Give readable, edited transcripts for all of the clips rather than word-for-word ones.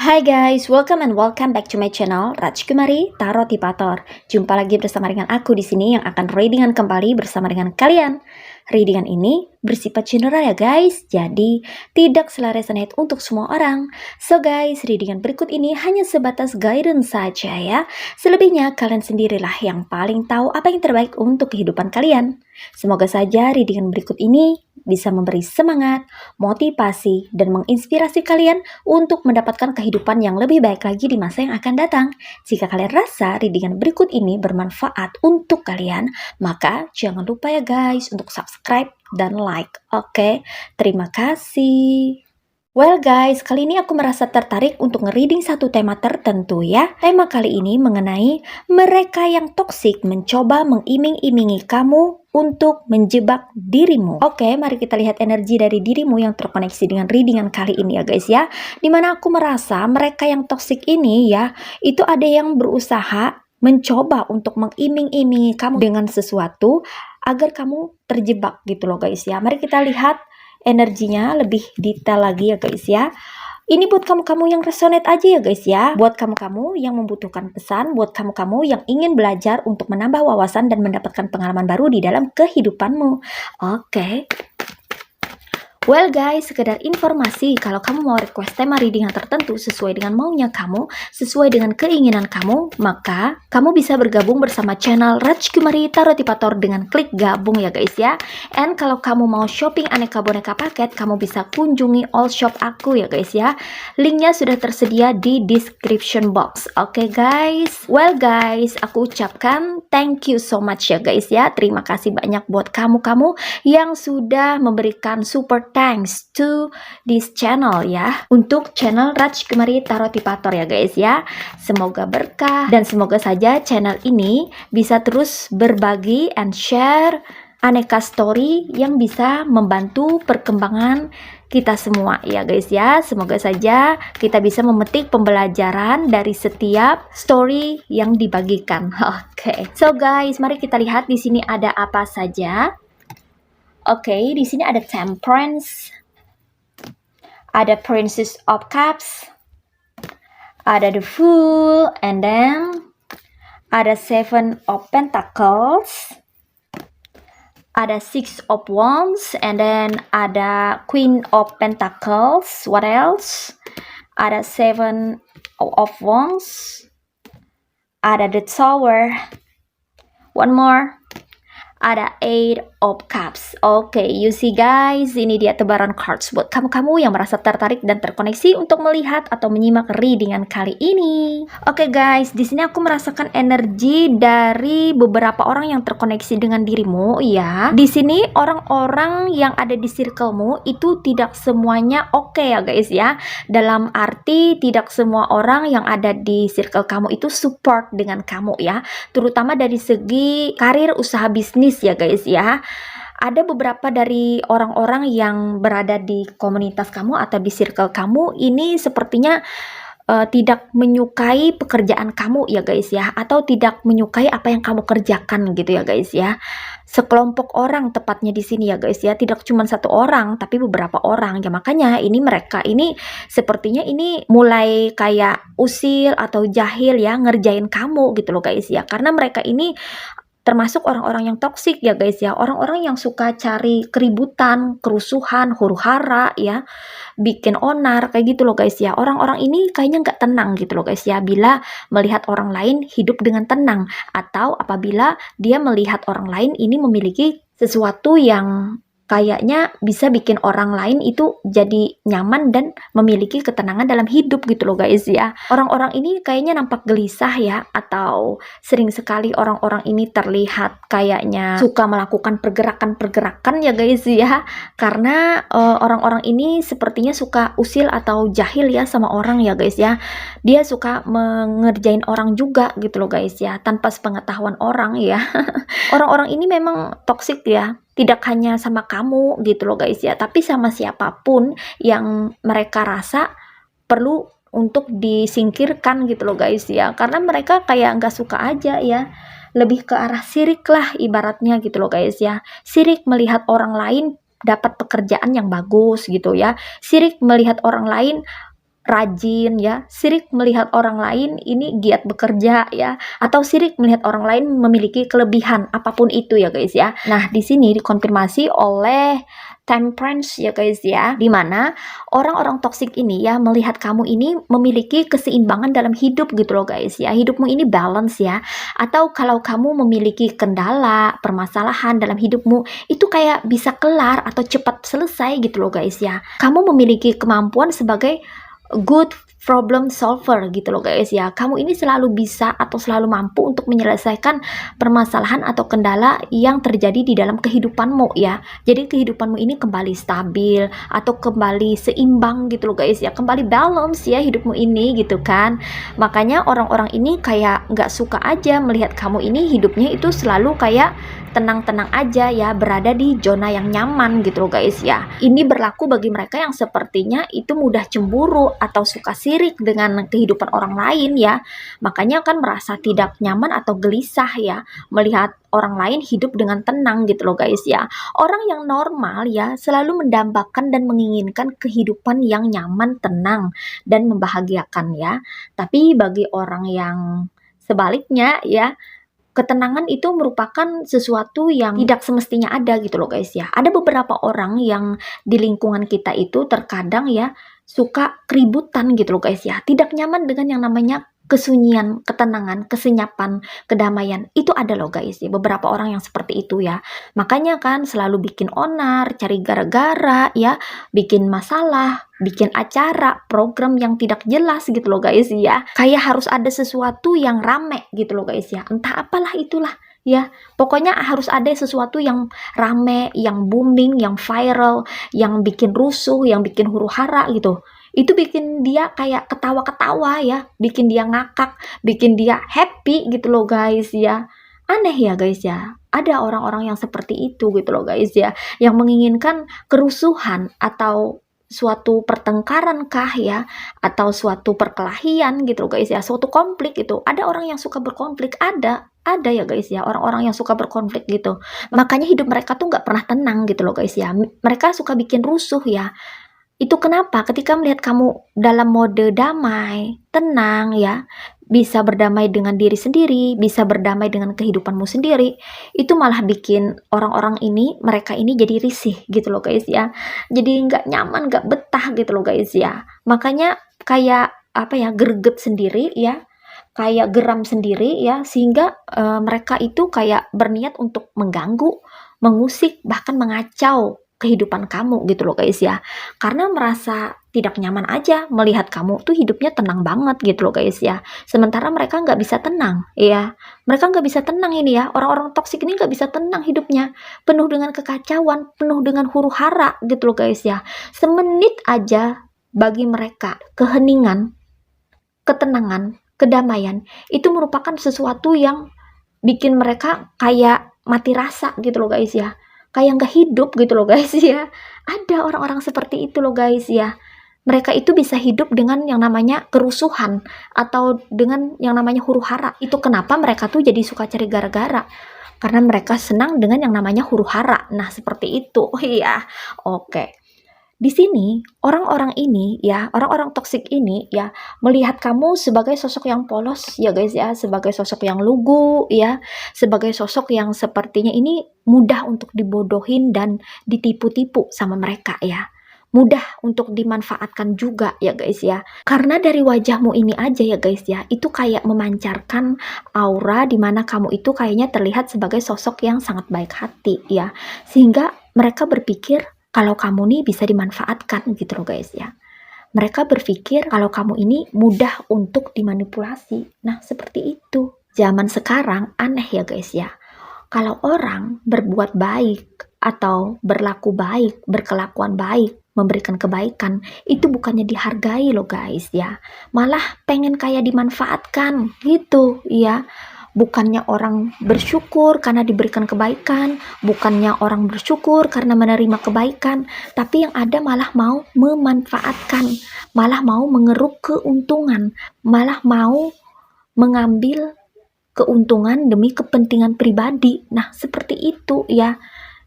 Hai guys, welcome back to my channel Rajkumari Tarotipator. Jumpa lagi bersama dengan aku di sini yang akan readingan kembali bersama dengan kalian. Readingan ini bersifat general ya guys, jadi tidak selalu resonate untuk semua orang. So guys, readingan berikut ini hanya sebatas guidance saja ya. Selebihnya kalian sendirilah yang paling tahu apa yang terbaik untuk kehidupan kalian. Semoga saja readingan berikut ini bisa memberi semangat, motivasi, dan menginspirasi kalian untuk mendapatkan kehidupan yang lebih baik lagi di masa yang akan datang. Jika kalian rasa readingan berikut ini bermanfaat untuk kalian, maka jangan lupa ya guys untuk subscribe dan like. Oke, terima kasih. Well guys, kali ini aku merasa tertarik untuk nge-reading satu tema tertentu ya. Tema kali ini mengenai mereka yang toksik mencoba mengiming-imingi kamu untuk menjebak dirimu. Oke, mari kita lihat energi dari dirimu yang terkoneksi dengan readingan kali ini ya guys ya. Dimana aku merasa mereka yang toksik ini ya, itu ada yang berusaha mencoba untuk mengiming-imingi kamu dengan sesuatu agar kamu terjebak gitu loh guys ya. Mari kita lihat energinya lebih detail lagi ya guys ya. Ini buat kamu-kamu yang resonate aja ya guys ya. Buat kamu-kamu yang membutuhkan pesan, buat kamu-kamu yang ingin belajar untuk menambah wawasan dan mendapatkan pengalaman baru di dalam kehidupanmu. Oke. Well guys, sekedar informasi, kalau kamu mau request tema reading yang tertentu sesuai dengan maunya kamu, sesuai dengan keinginan kamu, maka kamu bisa bergabung bersama channel Rajkumari Tarotipator dengan klik gabung ya guys ya. And kalau kamu mau shopping aneka boneka paket, kamu bisa kunjungi all shop aku ya guys ya. Linknya sudah tersedia di description box. Oke guys. Well guys, aku ucapkan thank you so much ya guys ya. Terima kasih banyak buat kamu-kamu yang sudah memberikan support. Thanks to this channel ya, untuk channel Rajkumari Tarotipator ya guys ya. Semoga berkah dan semoga saja channel ini bisa terus berbagi and share aneka story yang bisa membantu perkembangan kita semua ya guys ya. Semoga saja kita bisa memetik pembelajaran dari setiap story yang dibagikan. Oke. So guys, mari kita lihat di sini ada apa saja. Oke, di sini ada Temperance, ada Princess of Cups, ada The Fool, and then ada Seven of Pentacles, ada Six of Wands, and then ada Queen of Pentacles. What else? Ada Seven of Wands, ada The Tower. One more. Ada Eight of Cups. Oke, you see guys, ini dia tebaran cards buat kamu-kamu yang merasa tertarik dan terkoneksi untuk melihat atau menyimak readingan kali ini. Oke guys, di sini aku merasakan energi dari beberapa orang yang terkoneksi dengan dirimu ya. Di sini orang-orang yang ada di circlemu itu tidak semuanya oke ya guys ya. Dalam arti tidak semua orang yang ada di circle kamu itu support dengan kamu ya. Terutama dari segi karir, usaha bisnis ya guys ya. Ada beberapa dari orang-orang yang berada di komunitas kamu atau di circle kamu ini sepertinya tidak menyukai pekerjaan kamu ya guys ya, atau tidak menyukai apa yang kamu kerjakan gitu ya guys ya. Sekelompok orang tepatnya di sini ya guys ya, tidak cuma satu orang tapi beberapa orang ya. Makanya ini mereka ini sepertinya ini mulai kayak usil atau jahil ya ngerjain kamu gitu loh guys ya, karena mereka ini termasuk orang-orang yang toksik ya guys ya, orang-orang yang suka cari keributan, kerusuhan, huru-hara ya, bikin onar kayak gitu loh guys ya. Orang-orang ini kayaknya nggak tenang gitu loh guys ya, bila melihat orang lain hidup dengan tenang, atau apabila dia melihat orang lain ini memiliki sesuatu yang kayaknya bisa bikin orang lain itu jadi nyaman dan memiliki ketenangan dalam hidup gitu loh guys ya. Orang-orang ini kayaknya nampak gelisah ya, atau sering sekali orang-orang ini terlihat kayaknya suka melakukan pergerakan-pergerakan ya guys ya. Karena orang-orang ini sepertinya suka usil atau jahil ya sama orang ya guys ya. Dia suka mengerjain orang juga gitu loh guys ya, tanpa sepengetahuan orang ya. Orang-orang ini memang toksik ya, tidak hanya sama kamu gitu loh guys ya, tapi sama siapapun yang mereka rasa perlu untuk disingkirkan gitu loh guys ya, karena mereka kayak nggak suka aja ya, lebih ke arah sirik lah ibaratnya gitu loh guys ya. Sirik melihat orang lain dapat pekerjaan yang bagus gitu ya, sirik melihat orang lain rajin ya, sirik melihat orang lain ini giat bekerja ya, atau sirik melihat orang lain memiliki kelebihan apapun itu ya guys ya. Nah, di sini dikonfirmasi oleh temperance ya guys ya, dimana orang-orang toksik ini ya melihat kamu ini memiliki keseimbangan dalam hidup gitu loh guys ya, hidupmu ini balance ya, atau kalau kamu memiliki kendala, permasalahan dalam hidupmu itu kayak bisa kelar atau cepat selesai gitu loh guys ya. Kamu memiliki kemampuan sebagai good problem solver gitu loh guys ya. Kamu ini selalu bisa atau selalu mampu untuk menyelesaikan permasalahan atau kendala yang terjadi di dalam kehidupanmu ya. Jadi kehidupanmu ini kembali stabil atau kembali seimbang gitu loh guys ya, kembali balance ya hidupmu ini gitu kan. Makanya orang-orang ini kayak nggak suka aja melihat kamu ini hidupnya itu selalu kayak tenang-tenang aja ya, berada di zona yang nyaman gitu loh guys ya. Ini berlaku bagi mereka yang sepertinya itu mudah cemburu atau suka sirik dengan kehidupan orang lain ya. Makanya kan merasa tidak nyaman atau gelisah ya melihat orang lain hidup dengan tenang gitu loh guys ya. Orang yang normal ya selalu mendambakan dan menginginkan kehidupan yang nyaman, tenang, dan membahagiakan ya. Tapi bagi orang yang sebaliknya ya, ketenangan itu merupakan sesuatu yang tidak semestinya ada gitu loh guys ya. Ada beberapa orang yang di lingkungan kita itu terkadang ya suka keributan gitu loh guys ya. Tidak nyaman dengan yang namanya kesunyian, ketenangan, kesenyapan, kedamaian. Itu ada loh guys ya, beberapa orang yang seperti itu ya. Makanya kan selalu bikin onar, cari gara-gara ya, bikin masalah, bikin acara, program yang tidak jelas gitu loh guys ya. Kayak harus ada sesuatu yang rame gitu loh guys ya. Entah apalah itulah ya. Pokoknya harus ada sesuatu yang rame, yang booming, yang viral, yang bikin rusuh, yang bikin huru-hara gitu. Itu bikin dia kayak ketawa-ketawa ya, bikin dia ngakak, bikin dia happy gitu loh guys ya. Aneh ya guys ya, ada orang-orang yang seperti itu gitu loh guys ya, yang menginginkan kerusuhan atau suatu pertengkaran kah ya, atau suatu perkelahian gitu loh guys ya, suatu konflik itu. Ada orang yang suka berkonflik, ada ya guys ya, orang-orang yang suka berkonflik gitu. Makanya hidup mereka tuh nggak pernah tenang gitu loh guys ya. Mereka suka bikin rusuh ya. Itu kenapa ketika melihat kamu dalam mode damai, tenang ya, bisa berdamai dengan diri sendiri, bisa berdamai dengan kehidupanmu sendiri, itu malah bikin orang-orang ini, mereka ini jadi risih gitu loh guys ya. Jadi nggak nyaman, nggak betah gitu loh guys ya. Makanya kayak apa ya, greget sendiri ya, kayak geram sendiri ya, sehingga mereka itu kayak berniat untuk mengganggu, mengusik, bahkan mengacau kehidupan kamu gitu loh guys ya. Karena merasa tidak nyaman aja melihat kamu tuh hidupnya tenang banget gitu loh guys ya. Sementara mereka nggak bisa tenang ya. Mereka nggak bisa tenang ini ya. Orang-orang toksik ini nggak bisa tenang hidupnya. Penuh dengan kekacauan, penuh dengan huru-hara gitu loh guys ya. Semenit aja bagi mereka keheningan, ketenangan, kedamaian itu merupakan sesuatu yang bikin mereka kayak mati rasa gitu loh guys ya, kayak nggak hidup gitu loh guys ya. Ada orang-orang seperti itu loh guys ya. Mereka itu bisa hidup dengan yang namanya kerusuhan atau dengan yang namanya huru-hara. Itu kenapa mereka tuh jadi suka cari gara-gara, karena mereka senang dengan yang namanya huru-hara. Nah seperti itu ya. Oke, di sini orang-orang ini ya, orang-orang toksik ini ya melihat kamu sebagai sosok yang polos ya guys ya, sebagai sosok yang lugu ya, sebagai sosok yang sepertinya ini mudah untuk dibodohin dan ditipu-tipu sama mereka ya. Mudah untuk dimanfaatkan juga ya guys ya. Karena dari wajahmu ini aja ya guys ya, itu kayak memancarkan aura dimana kamu itu kayaknya terlihat sebagai sosok yang sangat baik hati ya. Sehingga Mereka berpikir kalau kamu nih bisa dimanfaatkan gitu loh guys ya. Mereka berpikir kalau kamu ini mudah untuk dimanipulasi. Nah, seperti itu. Zaman sekarang aneh ya guys ya. Kalau orang berbuat baik atau berlaku baik, berkelakuan baik, memberikan kebaikan, itu bukannya dihargai loh guys ya. Malah pengen kayak dimanfaatkan gitu ya. Bukannya orang bersyukur karena diberikan kebaikan, bukannya orang bersyukur karena menerima kebaikan, tapi yang ada malah mau memanfaatkan, malah mau mengeruk keuntungan, malah mau mengambil keuntungan demi kepentingan pribadi. Nah, seperti itu ya.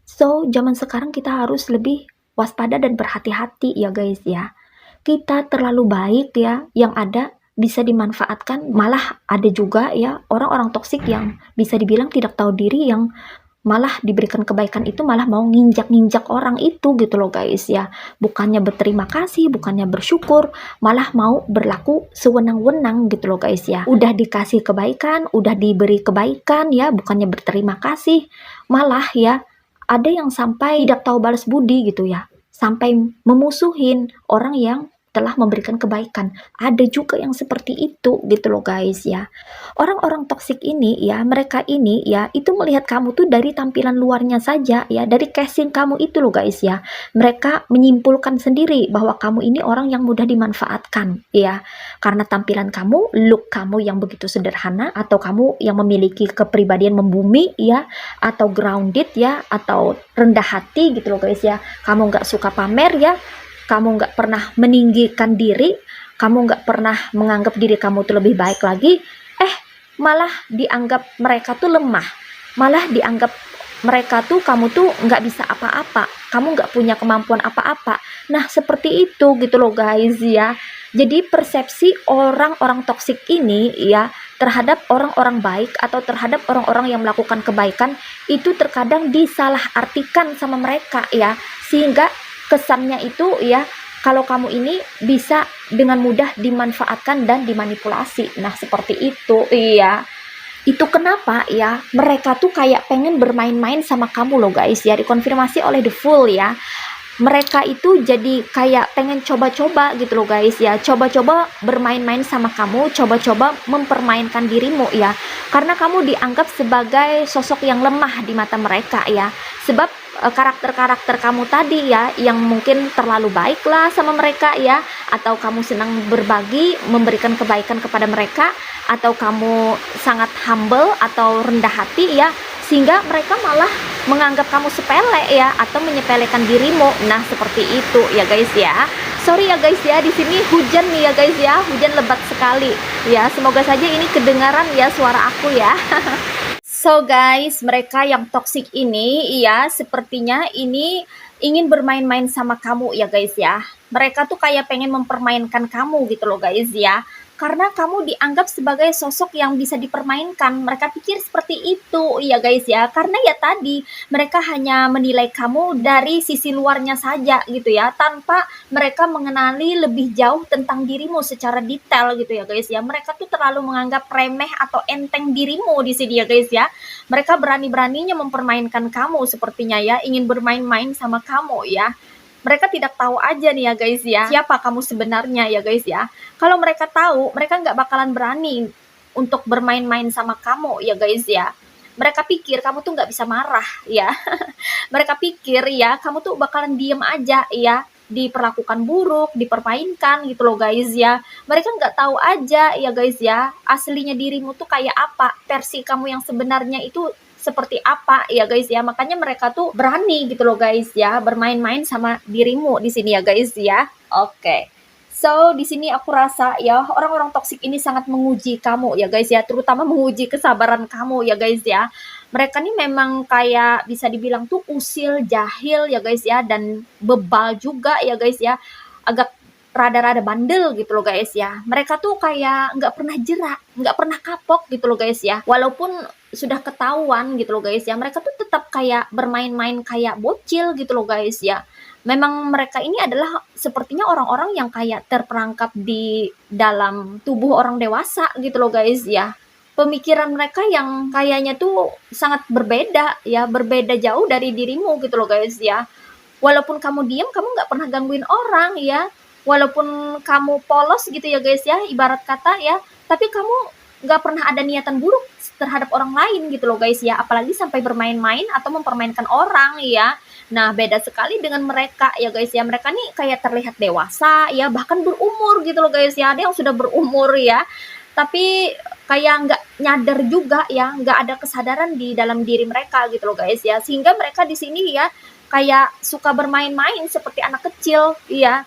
So, zaman sekarang kita harus lebih waspada dan berhati-hati ya guys ya. Kita terlalu baik ya, yang ada bisa dimanfaatkan, malah ada juga ya orang-orang toksik yang bisa dibilang tidak tahu diri, yang malah diberikan kebaikan itu malah mau nginjak-nginjak orang itu gitu loh guys ya. Bukannya berterima kasih, bukannya bersyukur, malah mau berlaku sewenang-wenang gitu loh guys ya. Udah dikasih kebaikan, udah diberi kebaikan ya, bukannya berterima kasih, malah ya ada yang sampai tidak tahu balas budi gitu ya, sampai memusuhin orang yang telah memberikan kebaikan. Ada juga yang seperti itu gitu loh guys ya. Orang-orang toksik ini ya, mereka ini ya, itu melihat kamu tuh dari tampilan luarnya saja ya, dari casing kamu itu loh guys ya. Mereka menyimpulkan sendiri bahwa kamu ini orang yang mudah dimanfaatkan ya. Karena tampilan kamu, look kamu yang begitu sederhana, atau kamu yang memiliki kepribadian membumi ya, atau grounded ya, atau rendah hati gitu loh guys ya. Kamu nggak suka pamer ya, kamu nggak pernah meninggikan diri, kamu nggak pernah menganggap diri kamu tuh lebih baik lagi, malah dianggap mereka tuh lemah, malah dianggap mereka tuh kamu tuh nggak bisa apa-apa, kamu nggak punya kemampuan apa-apa. Nah, seperti itu gitu loh guys ya. Jadi persepsi orang-orang toksik ini ya terhadap orang-orang baik atau terhadap orang-orang yang melakukan kebaikan itu terkadang disalahartikan sama mereka ya, sehingga kesannya itu ya kalau kamu ini bisa dengan mudah dimanfaatkan dan dimanipulasi. Nah, seperti itu. Iya. Itu kenapa ya mereka tuh kayak pengen bermain-main sama kamu loh guys ya. Dikonfirmasi oleh The Fool ya. Mereka itu jadi kayak pengen coba-coba gitu loh guys ya. Coba-coba bermain-main sama kamu, coba-coba mempermainkan dirimu ya. Karena kamu dianggap sebagai sosok yang lemah di mata mereka ya. Sebab karakter-karakter kamu tadi ya, yang mungkin terlalu baik lah sama mereka ya, atau kamu senang berbagi, memberikan kebaikan kepada mereka, atau kamu sangat humble atau rendah hati ya, sehingga mereka malah menganggap kamu sepele ya, atau menyepelekan dirimu. Nah, seperti itu ya guys ya. Sorry ya guys ya, di sini hujan nih ya guys ya, hujan lebat sekali ya. Semoga saja ini kedengaran ya suara aku ya. So guys, mereka yang toksik ini ya sepertinya ini ingin bermain-main sama kamu ya guys ya. Mereka tuh kayak pengen mempermainkan kamu gitu loh guys ya. Karena kamu dianggap sebagai sosok yang bisa dipermainkan. Mereka pikir seperti itu ya guys ya. Karena ya tadi mereka hanya menilai kamu dari sisi luarnya saja gitu ya, tanpa mereka mengenali lebih jauh tentang dirimu secara detail gitu ya guys ya. Mereka tuh terlalu menganggap remeh atau enteng dirimu di sini ya guys ya. Mereka berani-beraninya mempermainkan kamu sepertinya ya, ingin bermain-main sama kamu ya. Mereka tidak tahu aja nih ya guys ya, siapa kamu sebenarnya ya guys ya. Kalau mereka tahu, mereka nggak bakalan berani untuk bermain-main sama kamu ya guys ya. Mereka pikir kamu tuh nggak bisa marah ya. Mereka pikir ya kamu tuh bakalan diem aja ya, diperlakukan buruk, dipermainkan gitu loh guys ya. Mereka nggak tahu aja ya guys ya, aslinya dirimu tuh kayak apa, versi kamu yang sebenarnya itu seperti apa ya guys ya. Makanya mereka tuh berani gitu loh guys ya, bermain-main sama dirimu di sini ya guys ya. Oke. So, di sini aku rasa ya orang-orang toksik ini sangat menguji kamu ya guys ya, terutama menguji kesabaran kamu ya guys ya. Mereka nih memang kayak bisa dibilang tuh usil, jahil ya guys ya, dan bebal juga ya guys ya. Agak rada-rada bandel gitu loh guys ya. Mereka tuh kayak nggak pernah jerak, nggak pernah kapok gitu loh guys ya. Walaupun sudah ketahuan gitu loh guys ya, mereka tuh tetap kayak bermain-main kayak bocil gitu loh guys ya. Memang mereka ini adalah sepertinya orang-orang yang kayak terperangkap di dalam tubuh orang dewasa gitu loh guys ya. pemikiran mereka yang kayaknya tuh sangat berbeda ya, berbeda jauh dari dirimu gitu loh guys ya. Walaupun kamu diam, kamu nggak pernah gangguin orang ya. Walaupun kamu polos gitu ya guys ya, ibarat kata ya, tapi kamu nggak pernah ada niatan buruk terhadap orang lain gitu loh guys ya. Apalagi sampai bermain-main atau mempermainkan orang ya. Nah, beda sekali dengan mereka ya guys ya. Mereka nih kayak terlihat dewasa ya, bahkan berumur gitu loh guys ya. Ada yang sudah berumur ya, tapi kayak nggak nyadar juga ya, nggak ada kesadaran di dalam diri mereka gitu loh guys ya. Sehingga mereka di sini ya kayak suka bermain-main seperti anak kecil ya.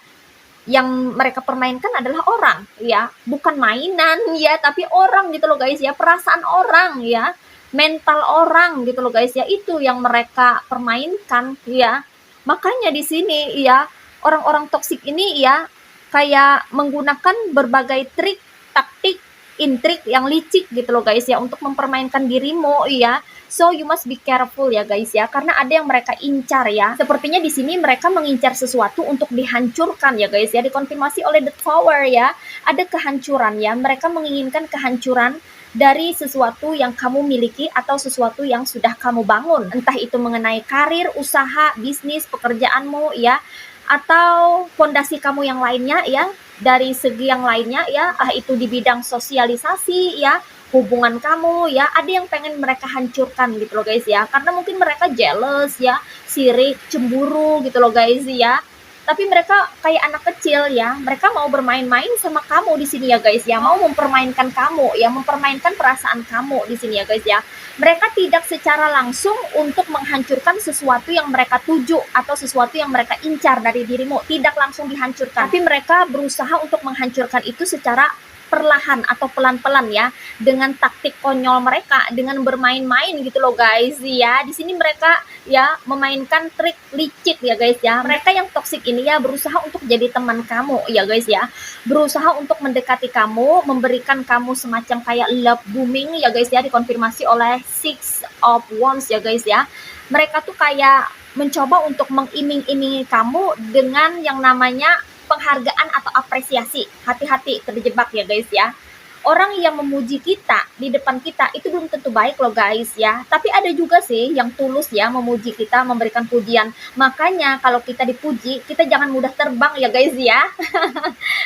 Yang mereka permainkan adalah orang ya, bukan mainan ya, tapi orang gitu loh guys ya, perasaan orang ya, mental orang gitu loh guys ya, itu yang mereka permainkan ya. Makanya di sini ya, orang-orang toksik ini ya kayak menggunakan berbagai trik, taktik, intrik yang licik gitu loh guys ya, untuk mempermainkan dirimu ya. So you must be careful ya guys ya, karena ada yang mereka incar ya. Sepertinya di sini mereka mengincar sesuatu untuk dihancurkan ya guys ya, dikonfirmasi oleh the Tower ya. Ada kehancuran ya, mereka menginginkan kehancuran dari sesuatu yang kamu miliki atau sesuatu yang sudah kamu bangun. Entah itu mengenai karir, usaha, bisnis, pekerjaanmu ya, atau fondasi kamu yang lainnya ya, dari segi yang lainnya ya, itu di bidang sosialisasi ya, hubungan kamu ya, ada yang pengen mereka hancurkan gitu loh guys ya, karena mungkin mereka jealous ya, sirik, cemburu gitu loh guys ya. Tapi mereka kayak anak kecil ya, mereka mau bermain-main sama kamu di sini ya guys ya, mau mempermainkan kamu ya, mempermainkan perasaan kamu di sini ya guys ya. Mereka tidak secara langsung untuk menghancurkan sesuatu yang mereka tuju atau sesuatu yang mereka incar dari dirimu, tidak langsung dihancurkan, tapi mereka berusaha untuk menghancurkan itu secara perlahan atau pelan-pelan ya, dengan taktik konyol mereka, dengan bermain-main gitu loh guys ya. Di sini mereka ya memainkan trik licik ya guys ya. Mereka yang toksik ini ya berusaha untuk jadi teman kamu ya guys ya, berusaha untuk mendekati kamu, memberikan kamu semacam kayak love booming ya guys ya, dikonfirmasi oleh Six of Wands ya guys ya. Mereka tuh kayak mencoba untuk mengiming-imingi kamu dengan yang namanya penghargaan atau apresiasi. Hati-hati terjebak ya guys ya. Orang yang memuji kita di depan kita itu belum tentu baik loh guys ya. Tapi ada juga sih yang tulus ya memuji kita, memberikan pujian. Makanya kalau kita dipuji, kita jangan mudah terbang ya guys ya.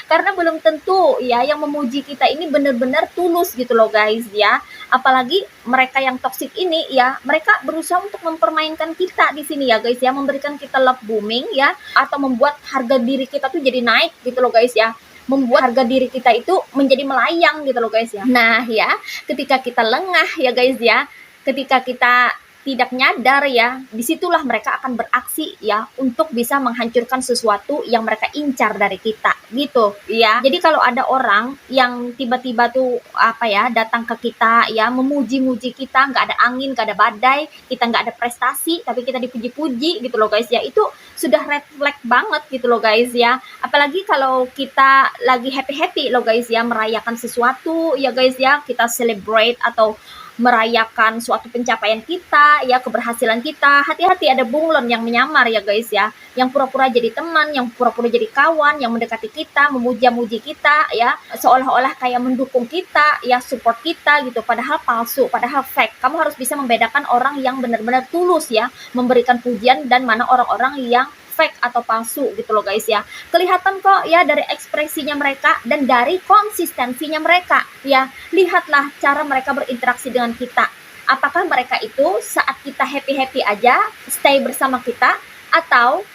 Karena belum tentu ya yang memuji kita ini benar-benar tulus gitu loh guys ya. Apalagi mereka yang toksik ini ya, mereka berusaha untuk mempermainkan kita di sini ya guys ya, memberikan kita love booming ya, atau membuat harga diri kita tuh jadi naik gitu loh guys ya, membuat harga diri kita itu menjadi melayang gitu loh guys ya. Nah ya, ketika kita lengah ya guys ya, ketika kita tidak nyadar ya, disitulah mereka akan beraksi ya untuk bisa menghancurkan sesuatu yang mereka incar dari kita gitu ya. Jadi kalau ada orang yang tiba-tiba tuh apa ya datang ke kita ya, memuji-muji kita, nggak ada angin, nggak ada badai, kita nggak ada prestasi, tapi kita dipuji-puji gitu loh guys ya, itu sudah red flag banget gitu loh guys ya. Apalagi kalau kita lagi happy-happy loh guys ya, merayakan sesuatu ya guys ya, kita celebrate atau merayakan suatu pencapaian kita ya, keberhasilan kita. Hati-hati ada bunglon yang menyamar ya guys ya, yang pura-pura jadi teman, yang pura-pura jadi kawan, yang mendekati kita, memuja-muji kita ya, seolah-olah kayak mendukung kita ya, support kita gitu, padahal palsu, padahal fake. Kamu harus bisa membedakan orang yang benar-benar tulus ya memberikan pujian dan mana orang-orang yang fake atau palsu gitu loh guys ya. Kelihatan kok ya dari ekspresinya mereka dan dari konsistensinya mereka ya. Lihatlah cara mereka berinteraksi dengan kita. Apakah mereka itu saat kita happy-happy aja stay bersama kita, atau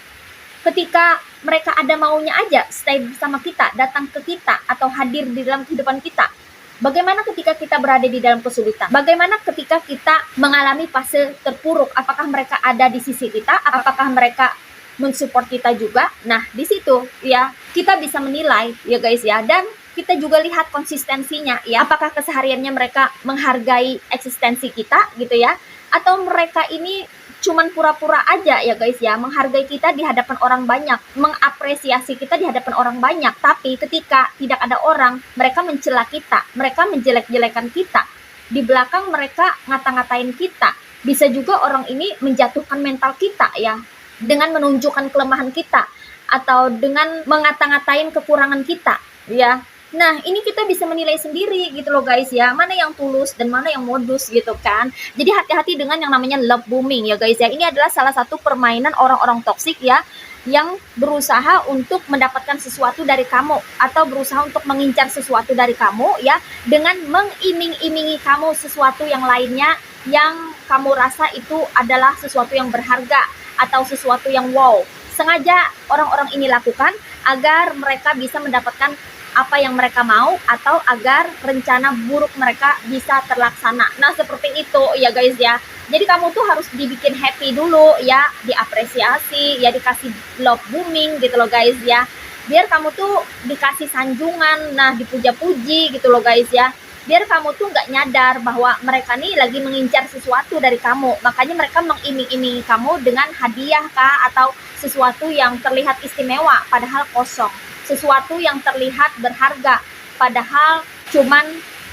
ketika mereka ada maunya aja stay bersama kita, datang ke kita atau hadir di dalam kehidupan kita. Bagaimana ketika kita berada di dalam kesulitan? Bagaimana ketika kita mengalami fase terpuruk? Apakah mereka ada di sisi kita? Apakah mereka mensupport kita juga? Nah di situ ya kita bisa menilai ya guys ya, dan kita juga lihat konsistensinya ya, apakah kesehariannya mereka menghargai eksistensi kita gitu ya, atau mereka ini cuman pura-pura aja ya guys ya, menghargai kita di hadapan orang banyak, mengapresiasi kita di hadapan orang banyak, tapi ketika tidak ada orang, mereka mencela kita, mereka menjelek-jelekan kita, di belakang mereka ngata-ngatain kita. Bisa juga orang ini menjatuhkan mental kita ya, dengan menunjukkan kelemahan kita atau dengan mengata-ngatain kekurangan kita ya. Nah, ini kita bisa menilai sendiri gitu loh guys ya, mana yang tulus dan mana yang modus gitu kan. Jadi hati-hati dengan yang namanya love booming ya guys ya. Ini adalah salah satu permainan orang-orang toksik ya, yang berusaha untuk mendapatkan sesuatu dari kamu atau berusaha untuk mengincar sesuatu dari kamu ya, dengan mengiming-imingi kamu sesuatu yang lainnya yang kamu rasa itu adalah sesuatu yang berharga atau sesuatu yang wow. Sengaja orang-orang ini lakukan agar mereka bisa mendapatkan apa yang mereka mau atau agar rencana buruk mereka bisa terlaksana. Nah, seperti itu ya guys ya. Jadi kamu tuh harus dibikin happy dulu ya, diapresiasi, ya dikasih love booming gitu loh guys ya. Biar kamu tuh dikasih sanjungan, nah dipuja-puji gitu loh guys ya. Biar kamu tuh nggak nyadar bahwa mereka nih lagi mengincar sesuatu dari kamu. Makanya mereka mengiming-imingi kamu dengan hadiah kah atau sesuatu yang terlihat istimewa padahal kosong, sesuatu yang terlihat berharga padahal cuman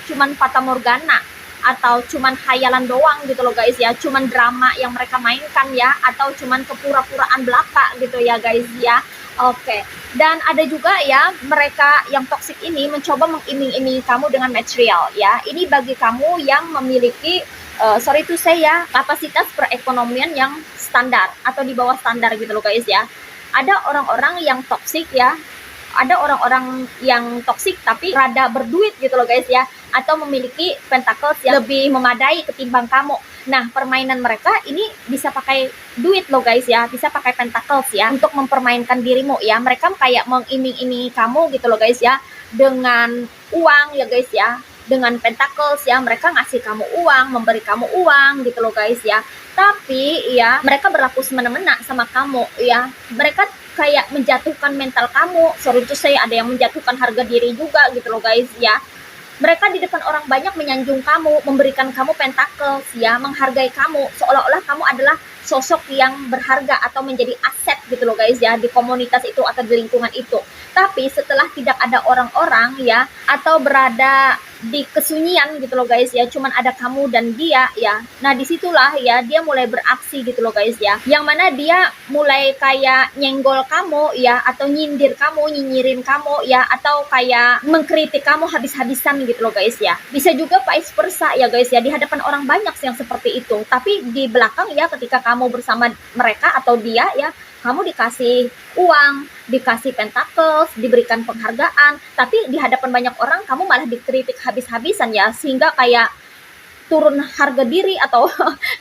cuman fata morgana atau cuman khayalan doang gitu loh guys ya, cuman drama yang mereka mainkan ya, atau cuman kepura-puraan belaka gitu ya guys ya. Oke. Dan ada juga ya mereka yang toksik ini mencoba mengiming-imingi kamu dengan material ya. Ini bagi kamu yang memiliki sorry to say ya, kapasitas perekonomian yang standar atau di bawah standar gitu loh guys ya. Ada orang-orang yang toksik ya, ada orang-orang yang toksik tapi rada berduit gitu loh guys ya, atau memiliki pentacles yang lebih memadai ketimbang kamu. Nah, permainan mereka ini bisa pakai duit loh guys ya, bisa pakai pentacles ya untuk mempermainkan dirimu ya. Mereka kayak mengiming-imingi kamu gitu loh guys ya, dengan uang ya guys ya, dengan pentacles ya, mereka ngasih kamu uang, memberi kamu uang gitu loh guys ya. Tapi ya mereka berlaku semena-mena sama kamu ya. Mereka kayak menjatuhkan mental kamu, sorry itu saya ada yang menjatuhkan harga diri juga gitu loh guys ya. Mereka di depan orang banyak menyanjung kamu, memberikan kamu pentacles ya, menghargai kamu seolah-olah kamu adalah sosok yang berharga atau menjadi aset gitu loh guys ya, di komunitas itu atau di lingkungan itu. Tapi setelah tidak ada orang-orang ya, atau berada di kesunyian gitu loh guys ya, cuman ada kamu dan dia ya. Nah disitulah ya dia mulai beraksi gitu loh guys ya, yang mana dia mulai kayak nyenggol kamu ya, atau nyindir kamu, nyinyirin kamu ya, atau kayak mengkritik kamu habis-habisan gitu loh guys ya. Bisa juga vice versa ya guys ya, di hadapan orang banyak yang seperti itu, tapi di belakang ya ketika kamu bersama mereka atau dia ya, kamu dikasih uang, dikasih pentacles, diberikan penghargaan, tapi di hadapan banyak orang kamu malah dikritik habis-habisan ya, sehingga kayak turun harga diri atau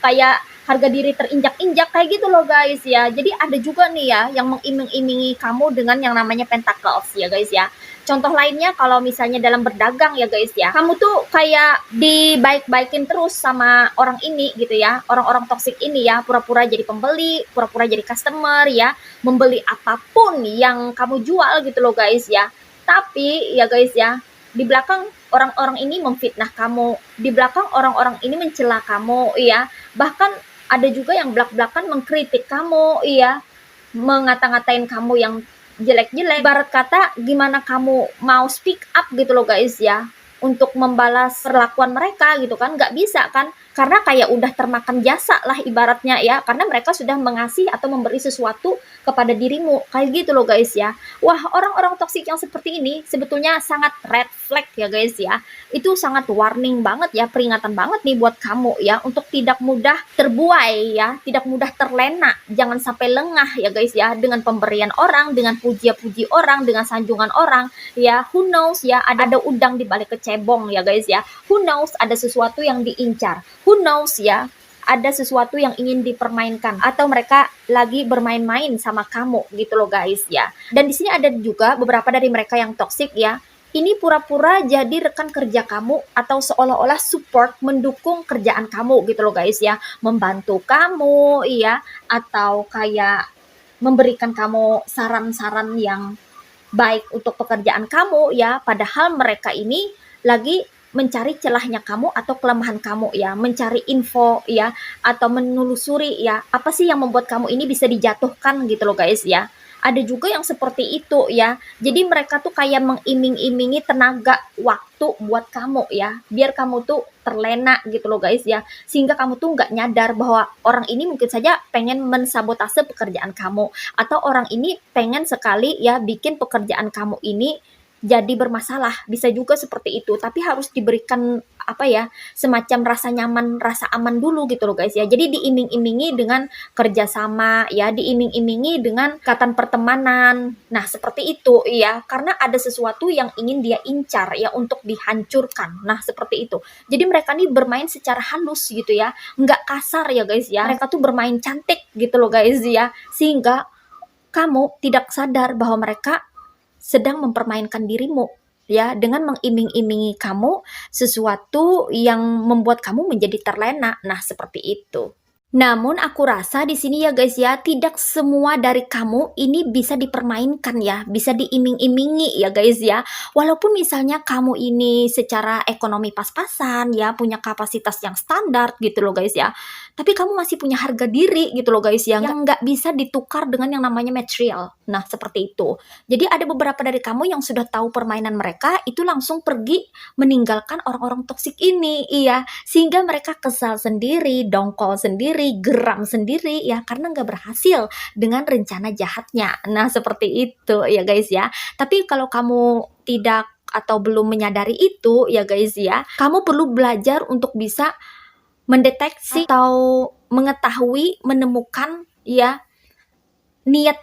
kayak harga diri terinjak-injak kayak gitu loh guys ya. Jadi ada juga nih ya yang mengiming-imingi kamu dengan yang namanya pentacles ya guys ya. Contoh lainnya kalau misalnya dalam berdagang ya guys ya, kamu tuh kayak dibaik-baikin terus sama orang ini gitu ya, orang-orang toksik ini ya, pura-pura jadi pembeli, pura-pura jadi customer ya, membeli apapun yang kamu jual gitu loh guys ya. Tapi ya guys ya, di belakang orang-orang ini memfitnah kamu, di belakang orang-orang ini mencela kamu ya, bahkan ada juga yang belak-belakan mengkritik kamu ya, mengata-ngatain kamu yang jelek-jelek. Ibarat kata gimana kamu mau speak up gitu loh guys ya, untuk membalas perlakuan mereka gitu kan, nggak bisa kan, karena kayak udah termakan jasa lah ibaratnya ya, karena mereka sudah mengasih atau memberi sesuatu kepada dirimu kayak gitu loh guys ya. Wah, orang-orang toksik yang seperti ini sebetulnya sangat red flag ya guys ya. Itu sangat warning banget ya, peringatan banget nih buat kamu ya, untuk tidak mudah terbuai ya, tidak mudah terlena, jangan sampai lengah ya guys ya, dengan pemberian orang, dengan puji-puji orang, dengan sanjungan orang ya. Who knows ya, ada udang di balik kecebong ya guys ya. Who knows ada sesuatu yang diincar, who knows ya ada sesuatu yang ingin dipermainkan, atau mereka lagi bermain-main sama kamu gitu loh guys ya. Dan di sini ada juga beberapa dari mereka yang toksik ya, ini pura-pura jadi rekan kerja kamu atau seolah-olah support, mendukung kerjaan kamu gitu loh guys ya, membantu kamu ya, atau kayak memberikan kamu saran-saran yang baik untuk pekerjaan kamu ya, padahal mereka ini lagi mencari celahnya kamu atau kelemahan kamu ya, mencari info ya, atau menelusuri ya, apa sih yang membuat kamu ini bisa dijatuhkan gitu loh guys ya. Ada juga yang seperti itu ya. Jadi mereka tuh kayak mengiming-imingi tenaga, waktu buat kamu ya, biar kamu tuh terlena gitu loh guys ya, sehingga kamu tuh nggak nyadar bahwa orang ini mungkin saja pengen mensabotase pekerjaan kamu, atau orang ini pengen sekali ya bikin pekerjaan kamu ini jadi bermasalah, bisa juga seperti itu. Tapi harus diberikan apa ya, semacam rasa nyaman, rasa aman dulu gitu loh guys ya. Jadi diiming-imingi dengan kerjasama ya, diiming-imingi dengan ikatan pertemanan. Nah seperti itu ya, karena ada sesuatu yang ingin dia incar ya untuk dihancurkan. Nah seperti itu. Jadi mereka nih bermain secara halus gitu ya, nggak kasar ya guys ya. Mereka tuh bermain cantik gitu loh guys ya, sehingga kamu tidak sadar bahwa mereka sedang mempermainkan dirimu ya, dengan mengiming-imingi kamu sesuatu yang membuat kamu menjadi terlena. Nah, seperti itu. Namun aku rasa di sini ya guys ya, tidak semua dari kamu ini bisa dipermainkan ya, bisa diiming-imingi ya guys ya. Walaupun misalnya kamu ini secara ekonomi pas-pasan ya, punya kapasitas yang standar gitu loh guys ya. Tapi kamu masih punya harga diri gitu loh guys ya, yang nggak bisa ditukar dengan yang namanya material. Nah, seperti itu. Jadi ada beberapa dari kamu yang sudah tahu permainan mereka, itu langsung pergi meninggalkan orang-orang toksik ini, iya. Sehingga mereka kesal sendiri, dongkol sendiri, geram sendiri ya, karena nggak berhasil dengan rencana jahatnya. Nah, seperti itu ya guys ya. Tapi kalau kamu tidak atau belum menyadari itu ya guys ya, kamu perlu belajar untuk bisa mendeteksi atau mengetahui, menemukan ya niat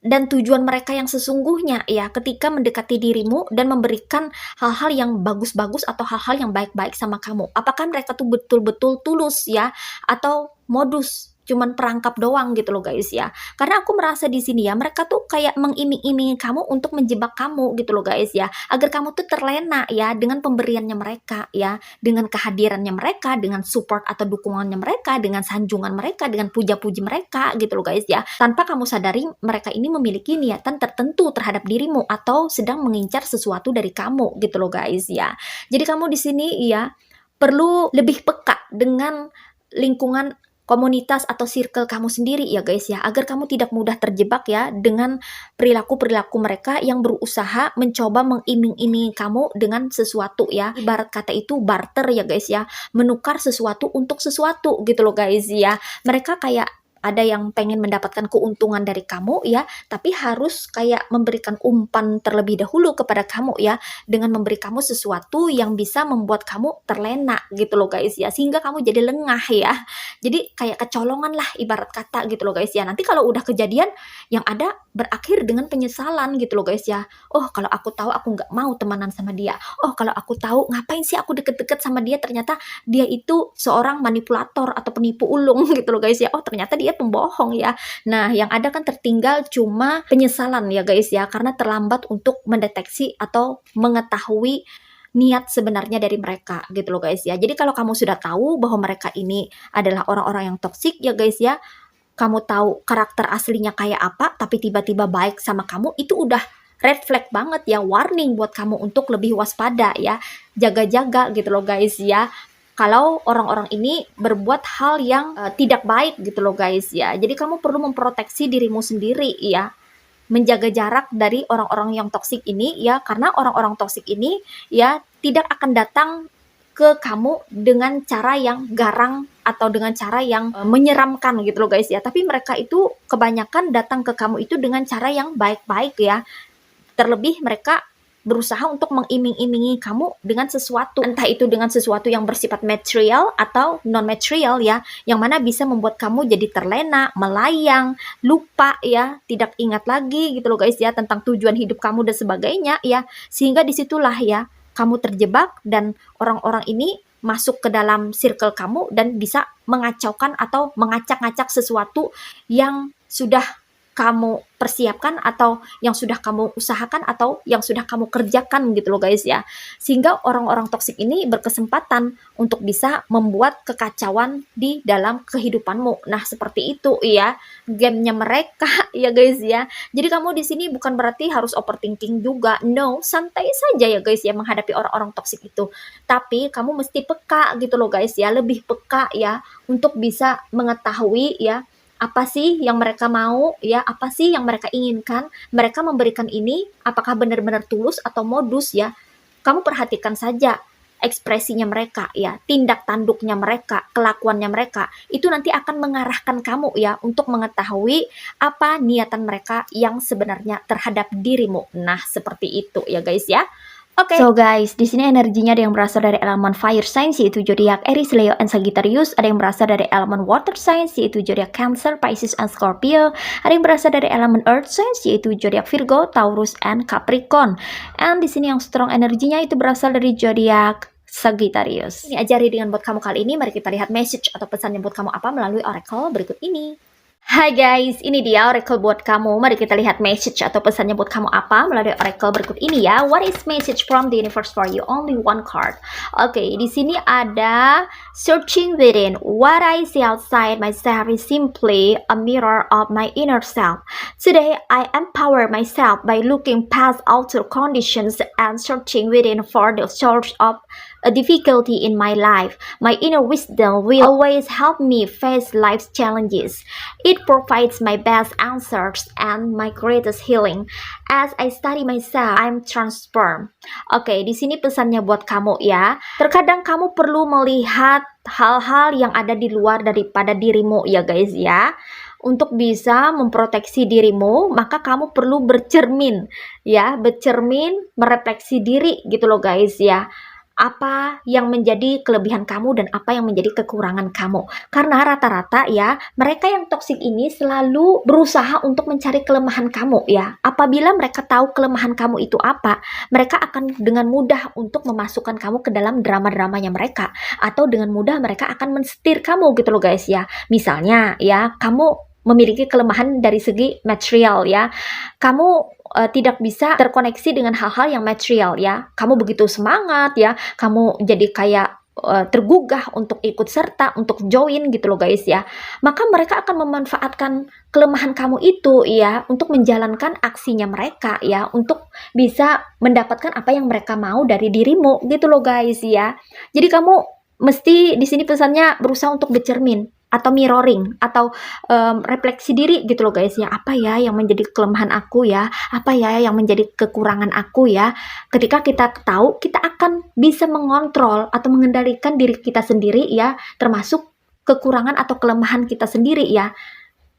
dan tujuan mereka yang sesungguhnya ya ketika mendekati dirimu dan memberikan hal-hal yang bagus-bagus atau hal-hal yang baik-baik sama kamu. Apakah mereka tuh betul-betul tulus ya atau modus cuman perangkap doang gitu loh guys ya. Karena aku merasa di sini ya mereka tuh kayak mengiming-imingi kamu untuk menjebak kamu gitu loh guys ya, agar kamu tuh terlena ya dengan pemberiannya mereka ya, dengan kehadirannya mereka, dengan support atau dukungannya mereka, dengan sanjungan mereka, dengan puja-puji mereka gitu loh guys ya, tanpa kamu sadari mereka ini memiliki niatan tertentu terhadap dirimu atau sedang mengincar sesuatu dari kamu gitu loh guys ya. Jadi kamu di sini ya perlu lebih peka dengan lingkungan, komunitas atau circle kamu sendiri ya guys ya, agar kamu tidak mudah terjebak ya dengan perilaku-perilaku mereka yang berusaha mencoba mengiming-imingi kamu dengan sesuatu ya. Ibarat kata itu barter ya guys ya, menukar sesuatu untuk sesuatu gitu loh guys ya. Mereka kayak ada yang pengen mendapatkan keuntungan dari kamu ya, tapi harus kayak memberikan umpan terlebih dahulu kepada kamu ya, dengan memberi kamu sesuatu yang bisa membuat kamu terlena gitu loh guys ya, sehingga kamu jadi lengah ya. Jadi kayak kecolongan lah ibarat kata gitu loh guys ya. Nanti kalau udah kejadian yang ada berakhir dengan penyesalan gitu loh guys ya. Oh kalau aku tahu aku nggak mau temenan sama dia. Oh kalau aku tahu ngapain sih aku deket-deket sama dia, ternyata dia itu seorang manipulator atau penipu ulung gitu loh guys ya. Oh ternyata dia pembohong ya. Nah yang ada kan tertinggal cuma penyesalan ya guys ya, karena terlambat untuk mendeteksi atau mengetahui niat sebenarnya dari mereka gitu loh guys ya. Jadi kalau kamu sudah tahu bahwa mereka ini adalah orang-orang yang toksik ya guys ya, kamu tahu karakter aslinya kayak apa, tapi tiba-tiba baik sama kamu, itu udah red flag banget ya, warning buat kamu untuk lebih waspada ya, jaga-jaga gitu loh guys ya. Kalau orang-orang ini berbuat hal yang tidak baik gitu loh guys ya. Jadi kamu perlu memproteksi dirimu sendiri ya, menjaga jarak dari orang-orang yang toksik ini ya, karena orang-orang toksik ini ya tidak akan datang ke kamu dengan cara yang garang atau dengan cara yang menyeramkan gitu loh guys ya, tapi mereka itu kebanyakan datang ke kamu itu dengan cara yang baik-baik ya. Terlebih mereka berusaha untuk mengiming-imingi kamu dengan sesuatu, entah itu dengan sesuatu yang bersifat material atau non-material ya, yang mana bisa membuat kamu jadi terlena, melayang, lupa ya, tidak ingat lagi gitu loh guys ya tentang tujuan hidup kamu dan sebagainya ya, sehingga disitulah ya kamu terjebak dan orang-orang ini masuk ke dalam circle kamu dan bisa mengacaukan atau mengacak-ngacak sesuatu yang sudah kamu persiapkan atau yang sudah kamu usahakan atau yang sudah kamu kerjakan gitu loh guys ya. Sehingga orang-orang toksik ini berkesempatan untuk bisa membuat kekacauan di dalam kehidupanmu. Nah, seperti itu ya gamenya mereka ya guys ya. Jadi kamu di sini bukan berarti harus overthinking juga. No, santai saja ya guys ya menghadapi orang-orang toksik itu. Tapi kamu mesti peka gitu loh guys ya, lebih peka ya untuk bisa mengetahui ya apa sih yang mereka mau ya, apa sih yang mereka inginkan, mereka memberikan ini apakah benar-benar tulus atau modus ya. Kamu perhatikan saja ekspresinya mereka ya, tindak tanduknya mereka, kelakuannya mereka, itu nanti akan mengarahkan kamu ya untuk mengetahui apa niatan mereka yang sebenarnya terhadap dirimu. Nah, seperti itu ya guys ya. Oke. So guys, di sini energinya ada yang berasal dari elemen fire signs yaitu zodiak Aries, Leo, and Sagittarius. Ada yang berasal dari elemen water signs yaitu zodiak Cancer, Pisces, and Scorpio. Ada yang berasal dari elemen earth signs yaitu zodiak Virgo, Taurus, and Capricorn. And di sini yang strong energinya itu berasal dari zodiak Sagittarius. Ini aja readingan buat kamu kali ini. Mari kita lihat message atau pesan yang buat kamu apa melalui oracle berikut ini. Hai guys, ini dia oracle buat kamu. Mari kita lihat message atau pesannya buat kamu apa melalui oracle berikut ini ya. What is message from the universe for you? Only one card. Oke, di sini ada searching within. What I see outside myself is simply a mirror of my inner self. Today, I empower myself by looking past outer conditions and searching within for the source of a difficulty in my life. My inner wisdom will always help me face life's challenges. It provides my best answers and my greatest healing. As I study myself, I'm transformed. Oke, di sini pesannya buat kamu ya. Terkadang kamu perlu melihat hal-hal yang ada di luar daripada dirimu ya guys ya. Untuk bisa memproteksi dirimu, maka kamu perlu bercermin ya, bercermin, merefleksi diri gitu loh guys ya. Apa yang menjadi kelebihan kamu dan apa yang menjadi kekurangan kamu. Karena rata-rata ya, mereka yang toksik ini selalu berusaha untuk mencari kelemahan kamu ya. Apabila mereka tahu kelemahan kamu itu apa, mereka akan dengan mudah untuk memasukkan kamu ke dalam drama-dramanya mereka. Atau dengan mudah mereka akan mensetir kamu gitu loh guys ya. Misalnya ya, kamu memiliki kelemahan dari segi material ya. Kamu tidak bisa terkoneksi dengan hal-hal yang material ya. Kamu begitu semangat ya, kamu jadi kayak tergugah untuk ikut serta, untuk join gitu loh guys ya. Maka mereka akan memanfaatkan kelemahan kamu itu ya untuk menjalankan aksinya mereka ya, untuk bisa mendapatkan apa yang mereka mau dari dirimu gitu loh guys ya. Jadi kamu mesti di sini pesannya berusaha untuk bercermin atau mirroring atau refleksi diri gitu loh guys ya. Apa ya yang menjadi kelemahan aku ya, apa ya yang menjadi kekurangan aku ya. Ketika kita tahu, kita akan bisa mengontrol atau mengendalikan diri kita sendiri ya, termasuk kekurangan atau kelemahan kita sendiri ya.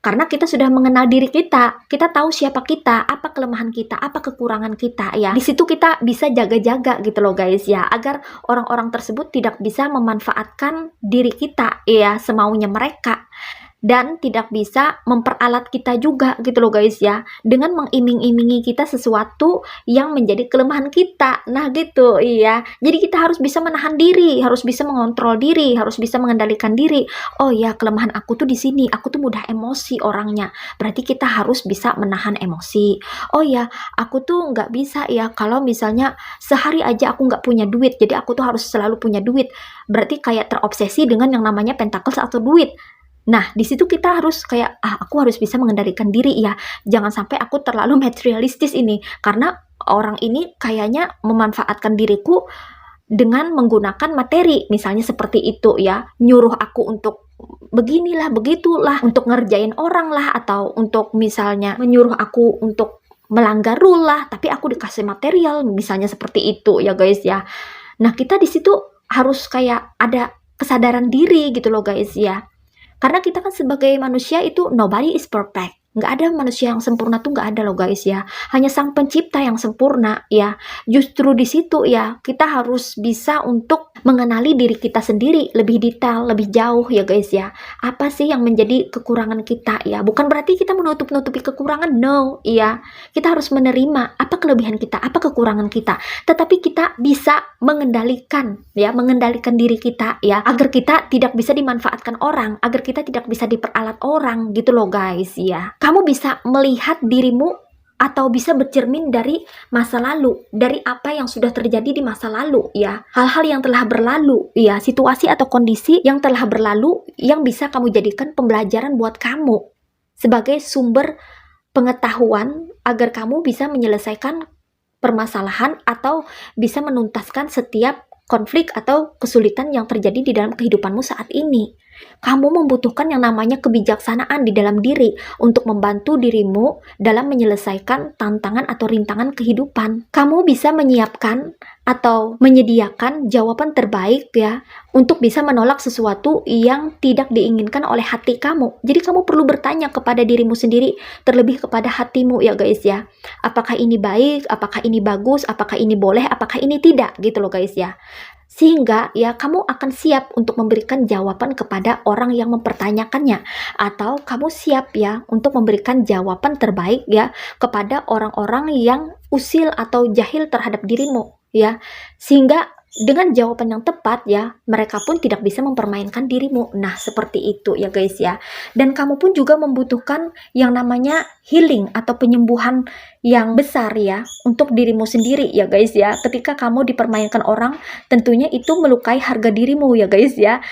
Karena kita sudah mengenal diri kita tahu siapa kita, apa kelemahan kita, apa kekurangan kita ya. Di situ kita bisa jaga-jaga gitu loh guys ya, agar orang-orang tersebut tidak bisa memanfaatkan diri kita ya semaunya mereka. Dan tidak bisa memperalat kita juga gitu loh guys ya, dengan mengiming-imingi kita sesuatu yang menjadi kelemahan kita. Nah gitu iya. Jadi kita harus bisa menahan diri, harus bisa mengontrol diri, harus bisa mengendalikan diri. Oh ya, kelemahan aku tuh di sini, aku tuh mudah emosi orangnya. Berarti kita harus bisa menahan emosi. Oh ya, aku tuh nggak bisa ya kalau misalnya sehari aja aku nggak punya duit, jadi aku tuh harus selalu punya duit. Berarti kayak terobsesi dengan yang namanya pentacles atau duit. Nah, di situ kita harus kayak, aku harus bisa mengendalikan diri ya. Jangan sampai aku terlalu materialistis ini. Karena orang ini kayaknya memanfaatkan diriku dengan menggunakan materi. Misalnya seperti itu ya. Nyuruh aku untuk beginilah, begitulah. Untuk ngerjain orang lah. Atau untuk misalnya menyuruh aku untuk melanggar rule lah. Tapi aku dikasih material. Misalnya seperti itu ya guys ya. Nah, kita di situ harus kayak ada kesadaran diri gitu loh guys ya. Karena kita kan sebagai manusia itu nobody is perfect. Nggak ada manusia yang sempurna tuh nggak ada loh guys ya. Hanya sang pencipta yang sempurna ya. Justru di situ ya kita harus bisa untuk mengenali diri kita sendiri lebih detail, lebih jauh ya guys ya. Apa sih yang menjadi kekurangan kita ya. Bukan berarti kita menutup-nutupi kekurangan, no ya. Kita harus menerima apa kelebihan kita, apa kekurangan kita. Tetapi kita bisa mengendalikan ya, mengendalikan diri kita ya. Agar kita tidak bisa dimanfaatkan orang, agar kita tidak bisa diperalat orang gitu loh guys ya. Kamu bisa melihat dirimu atau bisa bercermin dari masa lalu, dari apa yang sudah terjadi di masa lalu ya. Hal-hal yang telah berlalu ya, situasi atau kondisi yang telah berlalu yang bisa kamu jadikan pembelajaran buat kamu sebagai sumber pengetahuan agar kamu bisa menyelesaikan permasalahan atau bisa menuntaskan setiap konflik atau kesulitan yang terjadi di dalam kehidupanmu saat ini. Kamu membutuhkan yang namanya kebijaksanaan di dalam diri untuk membantu dirimu dalam menyelesaikan tantangan atau rintangan kehidupan. Kamu bisa menyiapkan atau menyediakan jawaban terbaik ya untuk bisa menolak sesuatu yang tidak diinginkan oleh hati kamu. Jadi kamu perlu bertanya kepada dirimu sendiri, terlebih kepada hatimu ya guys ya. Apakah ini baik, apakah ini bagus, apakah ini boleh, apakah ini tidak gitu loh guys ya. Sehingga ya kamu akan siap untuk memberikan jawaban kepada orang yang mempertanyakannya, atau kamu siap ya untuk memberikan jawaban terbaik ya kepada orang-orang yang usil atau jahil terhadap dirimu ya. Sehingga dengan jawaban yang tepat ya, mereka pun tidak bisa mempermainkan dirimu. Nah, seperti itu ya guys ya. Dan kamu pun juga membutuhkan yang namanya healing atau penyembuhan yang besar ya untuk dirimu sendiri ya guys ya. Ketika kamu dipermainkan orang, tentunya itu melukai harga dirimu ya guys ya.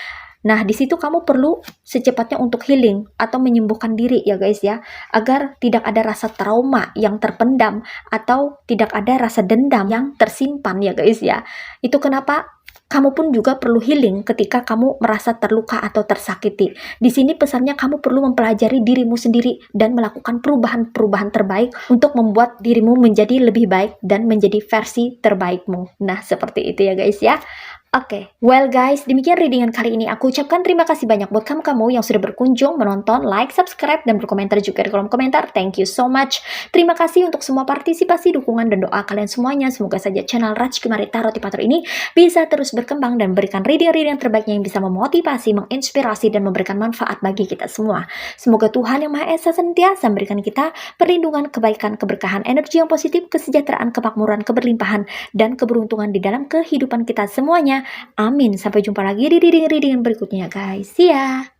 Nah, di situ kamu perlu secepatnya untuk healing atau menyembuhkan diri ya guys ya, agar tidak ada rasa trauma yang terpendam atau tidak ada rasa dendam yang tersimpan ya guys ya. Itu kenapa kamu pun juga perlu healing ketika kamu merasa terluka atau tersakiti. Di sini pesannya kamu perlu mempelajari dirimu sendiri dan melakukan perubahan-perubahan terbaik untuk membuat dirimu menjadi lebih baik dan menjadi versi terbaikmu. Nah, seperti itu ya guys ya. Oke, well guys, demikian readingan kali ini. Aku ucapkan terima kasih banyak buat kamu-kamu yang sudah berkunjung, menonton, like, subscribe, dan berkomentar juga di kolom komentar. Thank you so much. Terima kasih untuk semua partisipasi, dukungan, dan doa kalian semuanya. Semoga saja channel Raj Kumari Tarot Tipator ini bisa terus berkembang dan memberikan reading-reading terbaiknya yang bisa memotivasi, menginspirasi, dan memberikan manfaat bagi kita semua. Semoga Tuhan Yang Maha Esa senantiasa memberikan kita perlindungan, kebaikan, keberkahan, energi yang positif, kesejahteraan, kemakmuran, keberlimpahan, dan keberuntungan di dalam kehidupan kita semuanya. Amin. Sampai jumpa lagi di reading berikutnya guys. See ya.